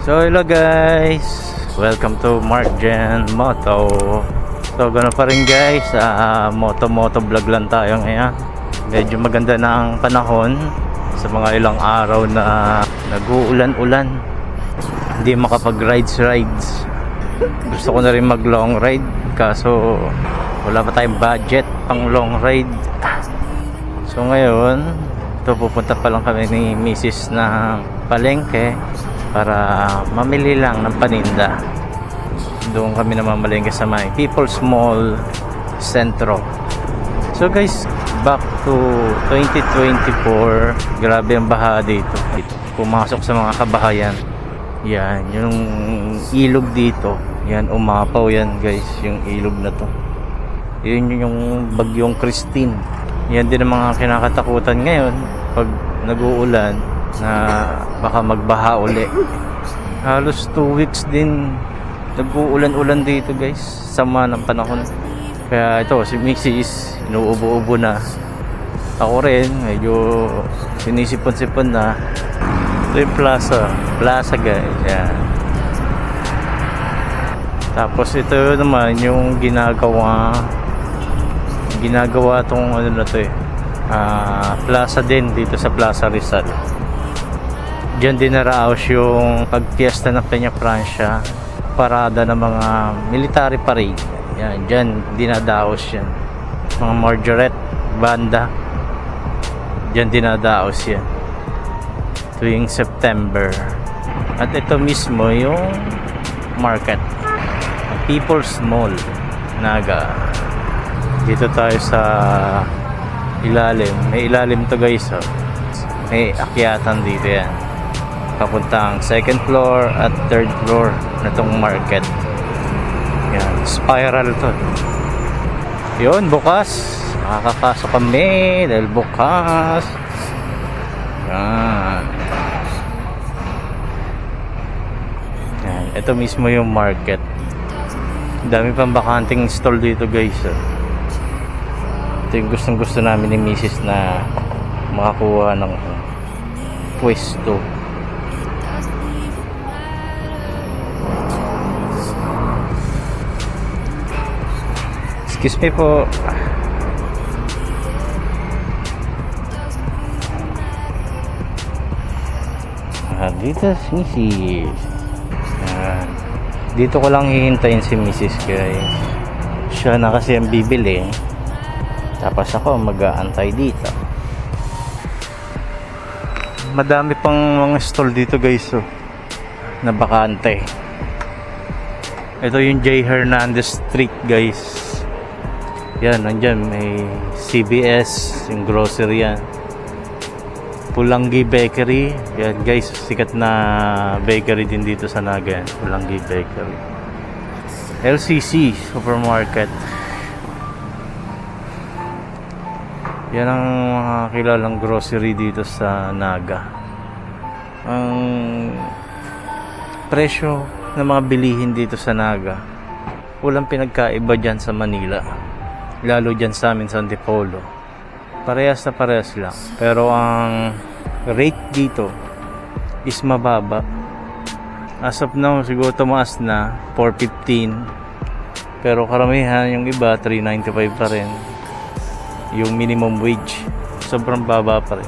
So hello guys, welcome to Mark Jen Moto. So ganoon pa rin guys, moto vlog lang tayo ngayon. Medyo maganda na ang panahon sa mga ilang araw na nag-uulan-ulan. Hindi makapag-rides. Gusto ko na rin mag long ride kaso wala pa tayong budget pang long ride. So ngayon, pupunta pa lang kami ni Mrs. na palengke para mamili lang ng paninda. Doon kami namamalengke sa may People's Mall Centro. So guys, back to 2024. Grabe ang baha dito. Pumasok sa mga kabahayan. Yan, yung ilog dito. Yan, umapaw yan guys, yung ilog na to. Yun yung bagyong Christine. Yan din ang mga kinakatakutan ngayon pag nag-uulan na baka magbaha uli. Halos 2 weeks din nag-uulan-ulan dito guys, sama ng panahon. Kaya ito si Mrs. inuubo-ubo na. Ako rin medyo sinisipon-sipon na. Ito yung plaza guys. Yan. Tapos ito naman yung ginagawa tong ano na to plaza din dito sa Plaza Rizal. Diyan din naraos yung pagpiesta ng Peña Francia, parada ng mga military parade. Yan, diyan dinadaos yan. Mga Margaret banda. Diyan dinadaos yan tuwing September. At ito mismo yung market, People's Mall Naga. Dito tayo sa ilalim. May ilalim to guys, oh. May akyatan dito yan papuntang 2nd floor at 3rd floor na tong market. Yan, spiral to. Yun, bukas makakapasok kami dahil bukas. Yan. Yan, ito mismo yung market. Dami pang bakanting stall dito guys, oh. Ito yung gustong gusto namin ni Mrs. na makakuha ng pwesto. Excuse me po. Dito si Mrs. Dito ko lang hihintayin si Mrs. guys. Siya na kasi ang bibili. Tapos ako mag-aantay dito. Madami pang mga stall dito guys, oh, na bakante. Ito yung J. Hernandez Street guys. Yan, nandyan may CBS, yung grocery yan. Pulanggi Bakery. Yan guys, sikat na bakery din dito sa Naga yan. Pulanggi Bakery. LCC Supermarket. Yan ang mga kilalang grocery dito sa Naga. Ang presyo ng mga bilihin dito sa Naga, walang pinagkaiba dyan sa Manila. Lalo dyan sa amin sa Antipolo. Parehas lang. Pero ang rate dito is mababa. As of now, siguro tumaas na 4.15. Pero karamihan yung iba 3.95 pa rin. Yung minimum wage sobrang baba pa rin.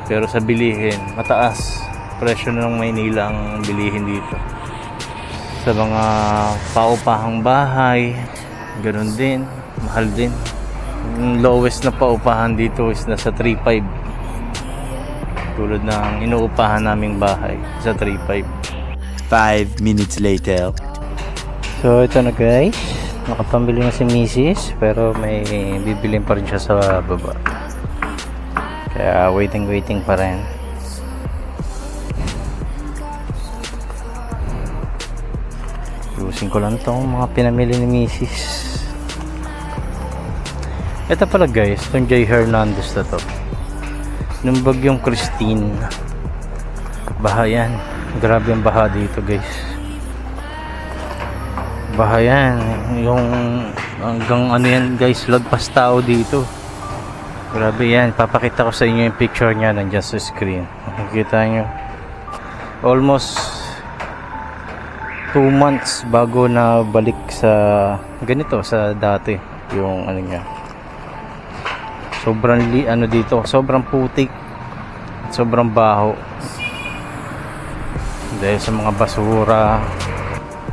Pero sa bilihin mataas. Presyo na ng Maynila ang bilihin dito. Sa mga paupahang bahay, ganun din, mahal din. Yung lowest na paupahan dito is nasa 3.5. Tulad ng inuupahan naming bahay sa 3.5. 5 minutes later. So ito na guys, nakapambili na si Mrs. pero may bibilin pa rin siya sa baba. Kaya waiting pa rin. Ayusin ko lang itong mga pinamili ni Mrs. Ito pala guys, itong J. Hernandez na to. Nung bagyong Christine, baha yan. Grabe ang baha dito guys. Baha yan. Yung hanggang ano yan guys, lagpas tao dito. Grabe yan. Papakita ko sa inyo yung picture niya nandiyan sa screen. Makikita nyo. Almost 2 months bago na balik sa ganito, sa dati yung ano niya. Sobrang dito, sobrang putik, sobrang baho dahil sa mga basura.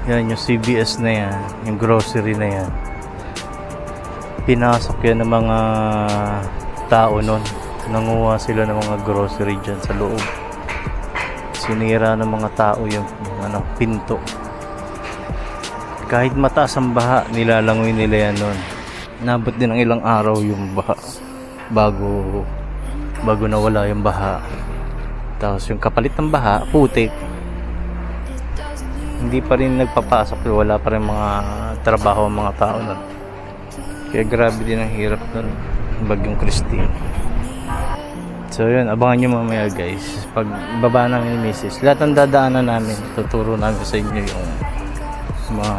Yan yung CVS na yan, yung grocery na yan, pinasok yan ng mga tao nun. Nanguha sila ng mga grocery dyan sa loob. Sinira ng mga tao yung pinto. Kahit mataas ang baha, nilalangoy nila yan nun. Nabot din ng ilang araw yung baha bago nawala yung baha. Tapos yung kapalit ng baha, putik, hindi pa rin nagpapasok, wala pa rin mga trabaho ang mga tao nun. Kaya grabe din ang hirap nun, bagyong Christine. So yun, abangan nyo mamaya guys, pag baba namin ni Mrs. Lahat ng dadaanan namin, tuturo namin sa inyo yung mga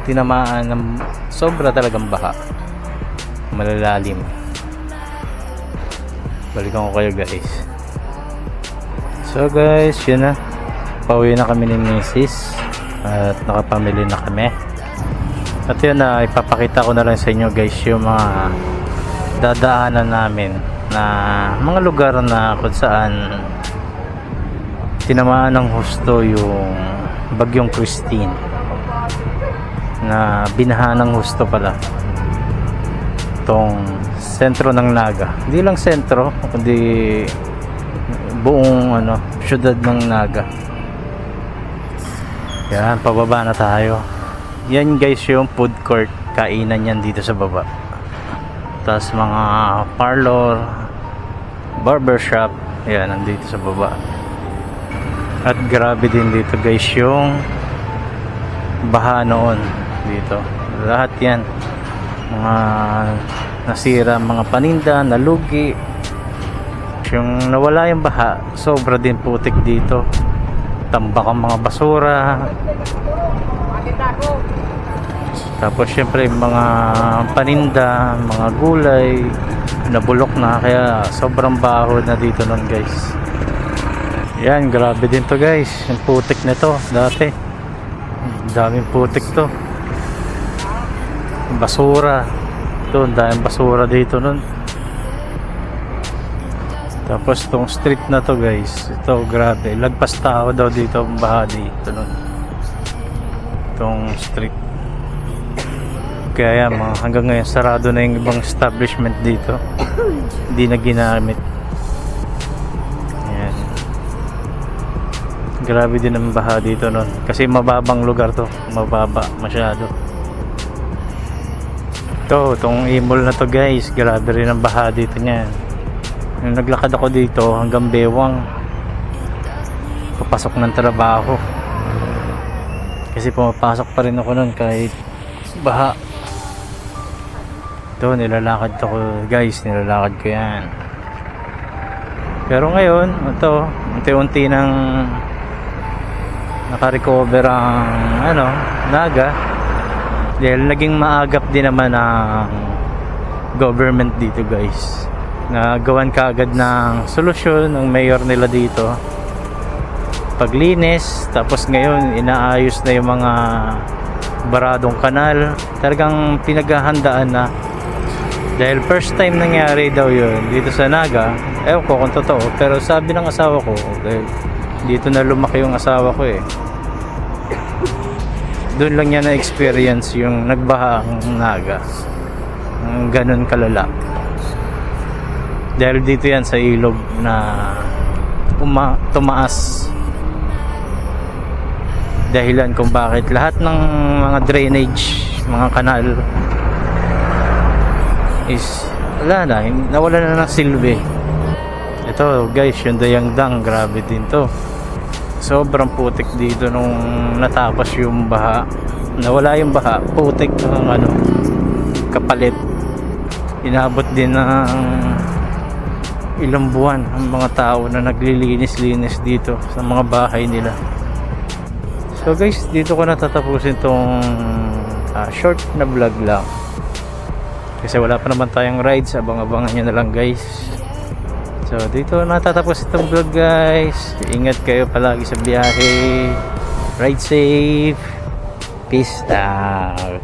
tinamaan ng sobra talagang baha, malalalim. Balikan ko kayo guys. So guys, yun na, pauwi na kami ni Mrs. at nakapamili na kami. At yun na, ipapakita ko na lang sa inyo guys yung mga dadaanan namin na mga lugar na kung saan tinamaan ng husto yung bagyong Christine, na binaha ng husto pala itong sentro ng Naga. Hindi lang sentro, kundi buong syudad ng Naga. Yan, pababa na tayo. Yan guys yung food court, kainan yan dito sa baba. Tapos mga parlor, barbershop, yan nandito sa baba. At grabe din dito guys yung baha noon dito. Lahat yan mga nasira, mga paninda, nalugi. Yung nawala yung baha, sobra din putik dito. Tambak ang mga basura. Tapos syempre mga paninda, mga gulay nabulok na, kaya sobrang baho na dito nun guys. Yan, grabe din to guys, yung putik nito dati. Daming putik to, basura ito, daming basura dito nun. Tapos tong street na to guys, ito grabe, lagpas tao daw dito ang baha dito nun, itong street. Kaya hanggang ngayon sarado na yung ibang establishment dito, hindi na ginamit. Ayan, grabe din ang baha dito nun, kasi mababang lugar to, mababa masyado. Itong imol na to guys, grabe rin ang baha dito niyan. Nung naglakad ako dito hanggang Bewang, papasok ng trabaho, kasi pumapasok pa rin ako nun kahit baha. Ito, nilalakad ako guys, nilalakad ko yan. Pero ngayon, ito, unti-unti nang nakarecover ang Naga, dahil naging maagap din naman ang government dito guys. Nagawan kaagad ng solusyon ng mayor nila dito, paglinis. Tapos ngayon inaayos na yung mga baradong kanal. Talagang pinaghahandaan na, dahil first time nangyari daw yun dito sa Naga. Ewan ko kung totoo, pero sabi ng asawa ko, dahil dito na lumaki yung asawa ko doon lang niya na experience yung nagbaha ang Naga, ganun kalala. Dahil dito yan sa ilog na tumaas, dahilan kung bakit lahat ng mga drainage, mga kanal is nawala na ng silbi. Ito guys, yung Dayangdang, grabe din to. Sobrang putik dito nung natapos yung baha. Nawala yung baha, putik ng kapalit. Inabot din ng ilang buwan ang mga tao na naglilinis-linis dito sa mga bahay nila. So guys, dito ko natatapusin tong short na vlog lang, kasi wala pa naman tayong rides. Abang-abangan nyo na lang guys. So dito natatapos itong vlog guys. Ingat kayo palagi sa biyahe. Ride safe. Peace out.